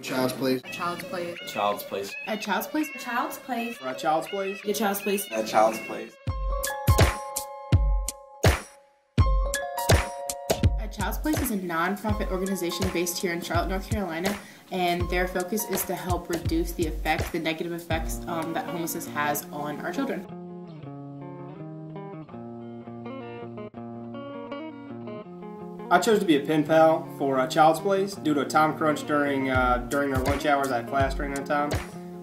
Child's Place. Child's Place. Child's Place. At Child's Place. Child's Place. At Child's Place. At Child's Place. At Child's Place. At Child's Place is a non-profit organization based here in Charlotte, North Carolina, and their focus is to help reduce the negative effects that homelessness has on our children. I chose to be a pen pal for Child's Place due to a time crunch during their lunch hours. I had class during that time,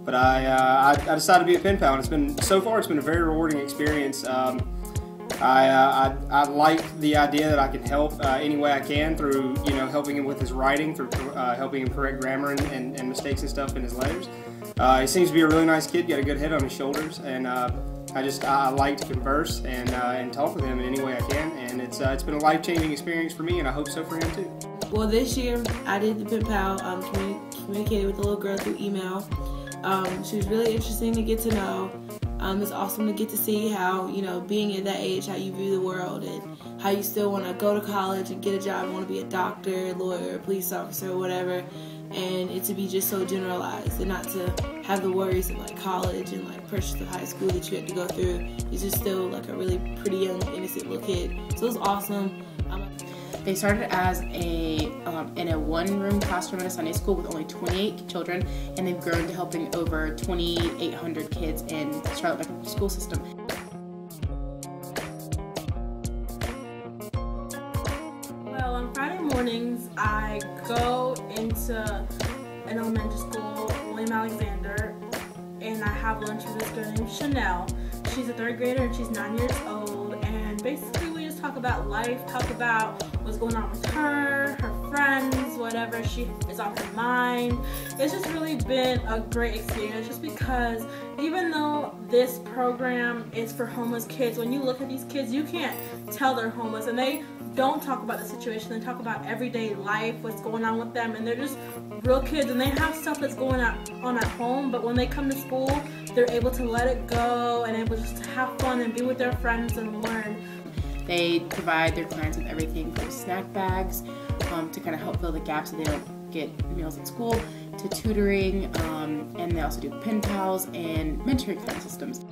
but I decided to be a pen pal, and so far it's been a very rewarding experience. I like the idea that I can help any way I can through helping him with his writing, through helping him correct grammar and mistakes and stuff in his letters. He seems to be a really nice kid, got a good head on his shoulders, and I like to converse and talk with him in any way I can, and it's been a life-changing experience for me, and I hope so for him too. Well, this year I did the pen pal, communicated with the little girl through email. She was really interesting to get to know. It's awesome to get to see how, being at that age, how you view the world and how you still want to go to college and get a job, want to be a doctor, lawyer, police officer, whatever, and it to be just so generalized and not to have the worries of like college and like pressures of high school that you had to go through. It's just still like a really pretty young, innocent little kid. So it was awesome. They started as in a one-room classroom in a Sunday school with only 28 children, and they've grown to helping over 2,800 kids in the Charlotte school system. Well, on Friday mornings, I go into an elementary school, William Alexander, and I have lunch with this girl named Chanel. She's a third grader and she's 9 years old, and basically we just talk about life, talk about what's going on with her friends, whatever is on her mind. It's just really been a great experience just because even though this program is for homeless kids, when you look at these kids, you can't tell they're homeless, and they don't talk about the situation. They talk about everyday life, what's going on with them, and they're just real kids, and they have stuff that's going on at home, but when they come to school, they're able to let it go and able just to have fun and be with their friends and learn. They provide their clients with everything from snack bags to kind of help fill the gaps so they don't get meals at school, to tutoring, and they also do pen pals and mentoring kind of systems.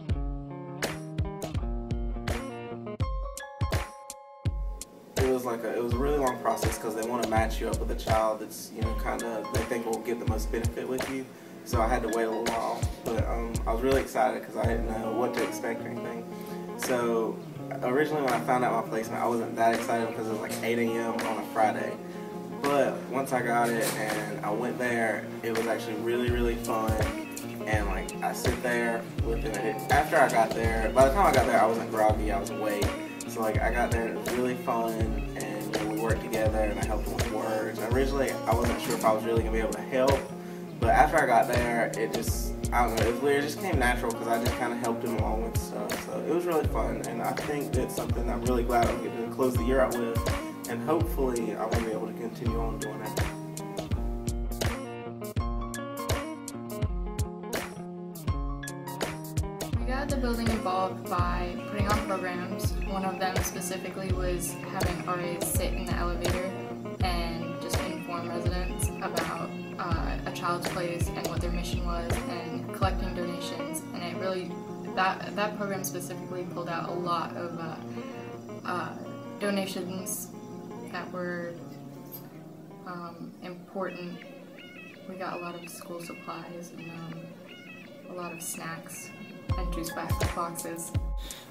It was a really long process because they want to match you up with a child that's they think will get the most benefit with you. So I had to wait a little while, but I was really excited because I didn't know what to expect or anything. So originally when I found out my placement, I wasn't that excited because it was like 8 a.m. on a Friday. But once I got it and I went there, it was actually really, really fun. And like I sit there with it. After I got there, by the time I got there, I wasn't groggy, I was awake. So like I got there and it was really fun, and we worked together and I helped him with words. And originally I wasn't sure if I was really gonna be able to help, but after I got there, it just, I don't know, it was weird. It just came natural because I just kind of helped him along with stuff. So it was really fun, and I think that's something I'm really glad I'm getting to close the year out with, and hopefully I will be able to continue on doing it. We got the building involved by putting on programs. One of them specifically was having RAs sit in the elevator and just inform residents about a Child's Place and what their mission was, and collecting donations. And it really, that program specifically pulled out a lot of donations that were important. We got a lot of school supplies and a lot of snacks and juice boxes.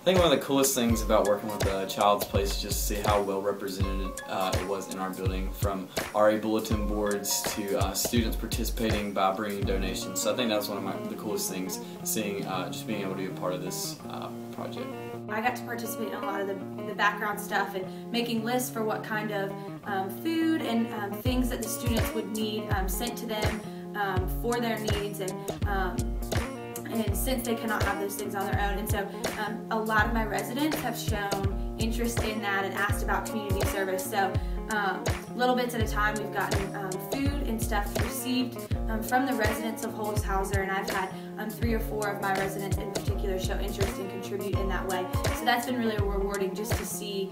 I think one of the coolest things about working with the Child's Place is just to see how well represented it was in our building, from RA bulletin boards to students participating by bringing donations. So I think that's one of the coolest things, seeing just being able to be a part of this project. I got to participate in a lot of the background stuff and making lists for what kind of food and things that the students would need sent to them for their needs, and since they cannot have those things on their own. And so a lot of my residents have shown interest in that and asked about community service. So little bits at a time, we've gotten food and stuff received from the residents of Hunthouser, and I've had 3 or 4 of my residents in particular show interest and contribute in that way. So that's been really rewarding, just to see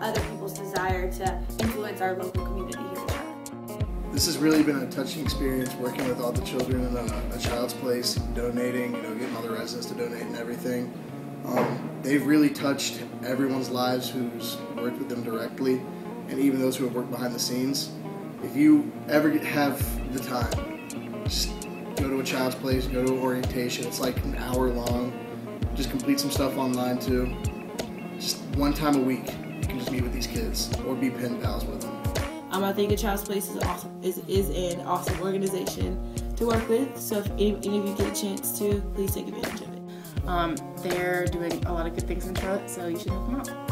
other people's desire to influence our local community here in Charlotte. This has really been a touching experience working with all the children in a child's place, donating, getting all the residents to donate and everything. They've really touched everyone's lives who's worked with them directly, and even those who have worked behind the scenes. If you ever have the time, just go to a child's place, go to an orientation. It's like an hour long. Just complete some stuff online too. Just one time a week, you can just meet with these kids or be pen pals with them. I think A Child's Place is awesome. Is an awesome organization to work with. So if any of you get a chance to, please take advantage of it. They're doing a lot of good things in Charlotte, so you should help them out.